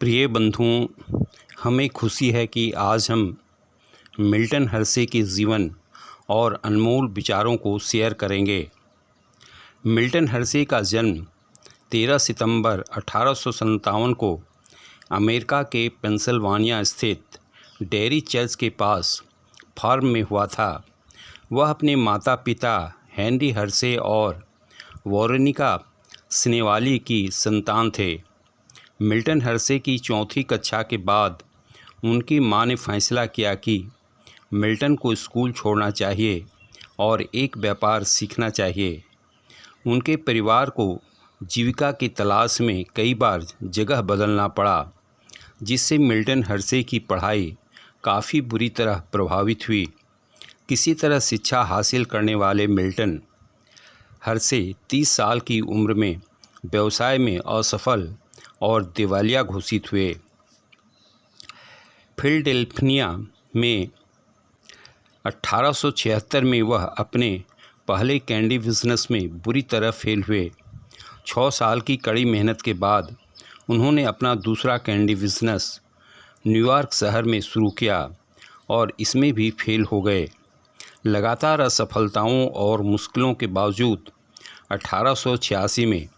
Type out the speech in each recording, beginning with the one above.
प्रिय बंधुओं, हमें खुशी है कि आज हम मिल्टन हर्शे के जीवन और अनमोल विचारों को शेयर करेंगे। मिल्टन हर्शे का जन्म 13 सितंबर 1857 को अमेरिका के पेंसिल्वानिया स्थित डेयरी चर्च के पास फार्म में हुआ था। वह अपने माता पिता हेनरी हर्शे और वेरोनिका स्नेवाली की संतान थे। मिल्टन हर्शे की चौथी कक्षा के बाद उनकी मां ने फैसला किया कि मिल्टन को स्कूल छोड़ना चाहिए और एक व्यापार सीखना चाहिए। उनके परिवार को जीविका की तलाश में कई बार जगह बदलना पड़ा, जिससे मिल्टन हर्शे की पढ़ाई काफ़ी बुरी तरह प्रभावित हुई। किसी तरह शिक्षा हासिल करने वाले मिल्टन हर्शे 30 साल की उम्र में व्यवसाय में असफल और दिवालिया घोषित हुए। फिलाडेल्फिया में 1876 में वह अपने पहले कैंडी बिजनेस में बुरी तरह फेल हुए। 6 साल की कड़ी मेहनत के बाद उन्होंने अपना दूसरा कैंडी बिजनेस न्यूयॉर्क शहर में शुरू किया और इसमें भी फेल हो गए। लगातार असफलताओं और मुश्किलों के बावजूद 1886 में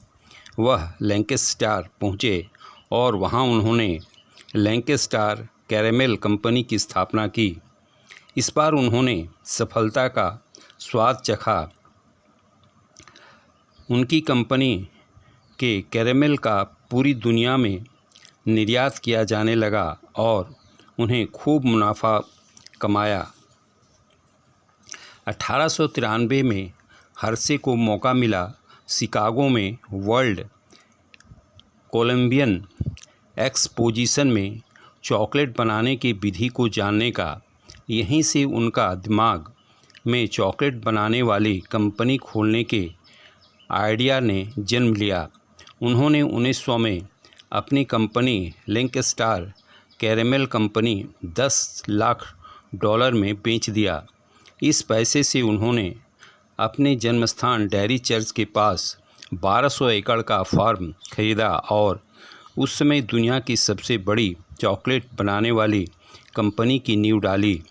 वह लैंकेस्टर पहुँचे और वहाँ उन्होंने लैंकेस्टर कैरेमल कंपनी की स्थापना की। इस बार उन्होंने सफलता का स्वाद चखा। उनकी कंपनी के कैरेमल का पूरी दुनिया में निर्यात किया जाने लगा और उन्हें खूब मुनाफा कमाया। 1893 में हर्शे को मौका मिला शिकागो में वर्ल्ड कोलंबियन एक्सपोजिशन में चॉकलेट बनाने की विधि को जानने का। यहीं से उनका दिमाग में चॉकलेट बनाने वाली कंपनी खोलने के आइडिया ने जन्म लिया। उन्होंने 1900 में अपनी company Lancaster caramel company $10 lakh में बेच दिया। इस पैसे से उन्होंने अपने जन्मस्थान डेयरी चर्च के पास 1200 एकड़ का फार्म खरीदा और उस समय दुनिया की सबसे बड़ी चॉकलेट बनाने वाली कंपनी की नींव डाली।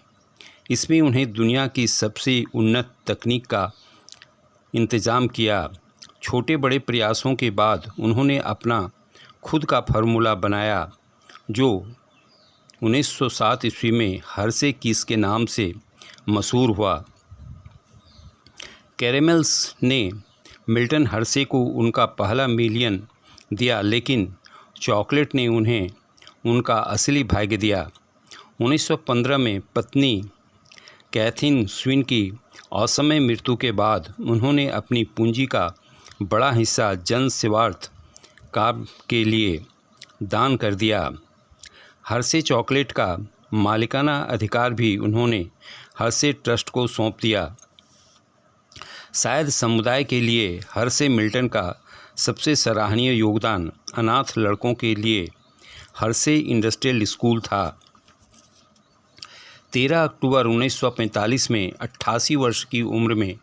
इसमें उन्हें दुनिया की सबसे उन्नत तकनीक का इंतज़ाम किया। छोटे बड़े प्रयासों के बाद उन्होंने अपना खुद का फार्मूला बनाया, जो 1907 ईस्वी में हर्शे किस के नाम से मशहूर हुआ। कैरेमल्स ने मिल्टन हर्शे को उनका पहला मिलियन दिया, लेकिन चॉकलेट ने उन्हें उनका असली भाग्य दिया। 1915 में पत्नी कैथरीन स्विन की असमय मृत्यु के बाद उन्होंने अपनी पूंजी का बड़ा हिस्सा जन सेवार्थ काम के लिए दान कर दिया। हर्शे चॉकलेट का मालिकाना अधिकार भी उन्होंने हर्शे ट्रस्ट को सौंप दिया। शायद समुदाय के लिए हर्शे मिल्टन का सबसे सराहनीय योगदान अनाथ लड़कों के लिए हर्शे इंडस्ट्रियल स्कूल था। 13 अक्टूबर 1945 में 88 वर्ष की उम्र में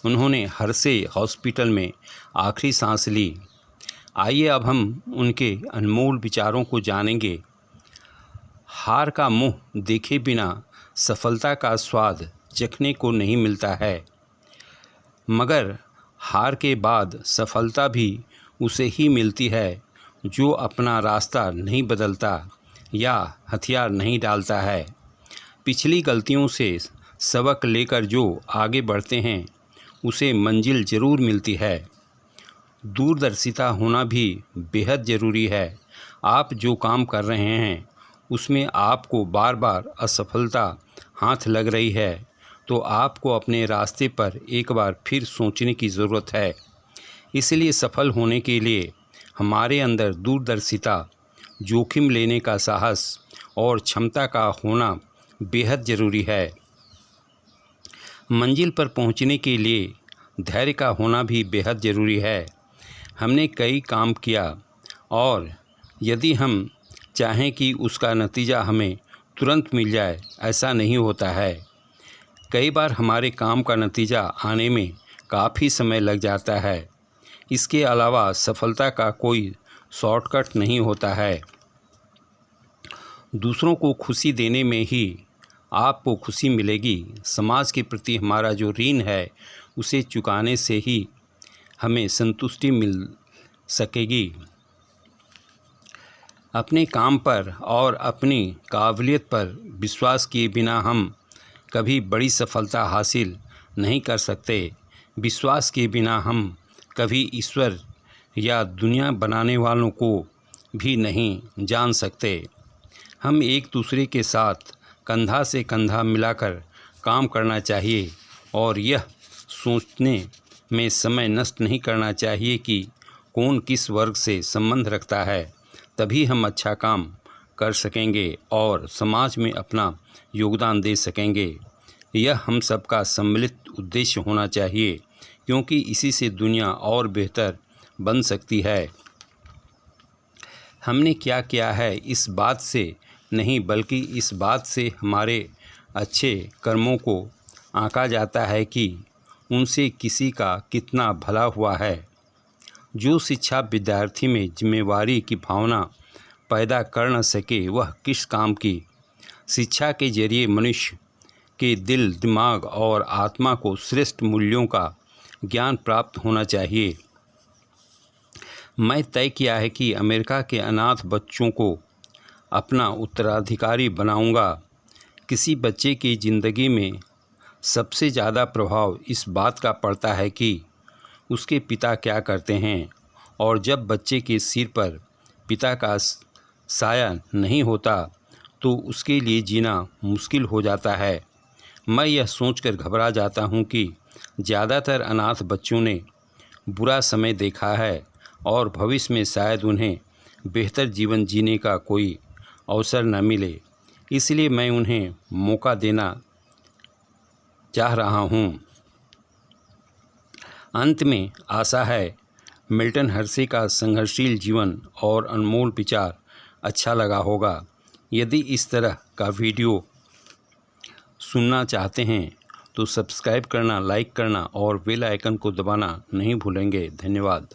उन्होंने हर्शे हॉस्पिटल में आखिरी सांस ली। आइए अब हम उनके अनमोल विचारों को जानेंगे। हार का मुंह देखे बिना सफलता का स्वाद चखने को नहीं मिलता है, मगर हार के बाद सफलता भी उसे ही मिलती है जो अपना रास्ता नहीं बदलता या हथियार नहीं डालता है। पिछली गलतियों से सबक लेकर जो आगे बढ़ते हैं उसे मंजिल ज़रूर मिलती है। दूरदर्शिता होना भी बेहद ज़रूरी है। आप जो काम कर रहे हैं उसमें आपको बार बार असफलता हाथ लग रही है, तो आपको अपने रास्ते पर एक बार फिर सोचने की ज़रूरत है। इसलिए सफल होने के लिए हमारे अंदर दूरदर्शिता, जोखिम लेने का साहस और क्षमता का होना बेहद ज़रूरी है। मंजिल पर पहुंचने के लिए धैर्य का होना भी बेहद ज़रूरी है। हमने कई काम किया और यदि हम चाहें कि उसका नतीजा हमें तुरंत मिल जाए, ऐसा नहीं होता है। कई बार हमारे काम का नतीजा आने में काफ़ी समय लग जाता है। इसके अलावा सफलता का कोई शॉर्टकट नहीं होता है। दूसरों को खुशी देने में ही आपको खुशी मिलेगी। समाज के प्रति हमारा जो ऋण है उसे चुकाने से ही हमें संतुष्टि मिल सकेगी। अपने काम पर और अपनी काबिलियत पर विश्वास किए बिना हम कभी बड़ी सफलता हासिल नहीं कर सकते। विश्वास के बिना हम कभी ईश्वर या दुनिया बनाने वालों को भी नहीं जान सकते। हम एक दूसरे के साथ कंधा से कंधा मिलाकर काम करना चाहिए और यह सोचने में समय नष्ट नहीं करना चाहिए कि कौन किस वर्ग से संबंध रखता है। तभी हम अच्छा काम कर सकेंगे और समाज में अपना योगदान दे सकेंगे। यह हम सबका सम्मिलित उद्देश्य होना चाहिए, क्योंकि इसी से दुनिया और बेहतर बन सकती है। हमने क्या किया है इस बात से नहीं, बल्कि इस बात से हमारे अच्छे कर्मों को आंका जाता है कि उनसे किसी का कितना भला हुआ है। जो शिक्षा विद्यार्थी में जिम्मेवारी की भावना पैदा कर न सके वह किस काम की। शिक्षा के जरिए मनुष्य के दिल, दिमाग और आत्मा को श्रेष्ठ मूल्यों का ज्ञान प्राप्त होना चाहिए। मैं तय किया है कि अमेरिका के अनाथ बच्चों को अपना उत्तराधिकारी बनाऊंगा। किसी बच्चे की ज़िंदगी में सबसे ज़्यादा प्रभाव इस बात का पड़ता है कि उसके पिता क्या करते हैं, और जब बच्चे के सिर पर पिता का साया नहीं होता तो उसके लिए जीना मुश्किल हो जाता है। मैं यह सोचकर घबरा जाता हूँ कि ज़्यादातर अनाथ बच्चों ने बुरा समय देखा है और भविष्य में शायद उन्हें बेहतर जीवन जीने का कोई अवसर न मिले। इसलिए मैं उन्हें मौका देना चाह रहा हूँ। अंत में आशा है मिल्टन हर्शे का संघर्षशील जीवन और अनमोल विचार अच्छा लगा होगा। यदि इस तरह का वीडियो सुनना चाहते हैं तो सब्सक्राइब करना, लाइक करना और बेल आइकन को दबाना नहीं भूलेंगे। धन्यवाद।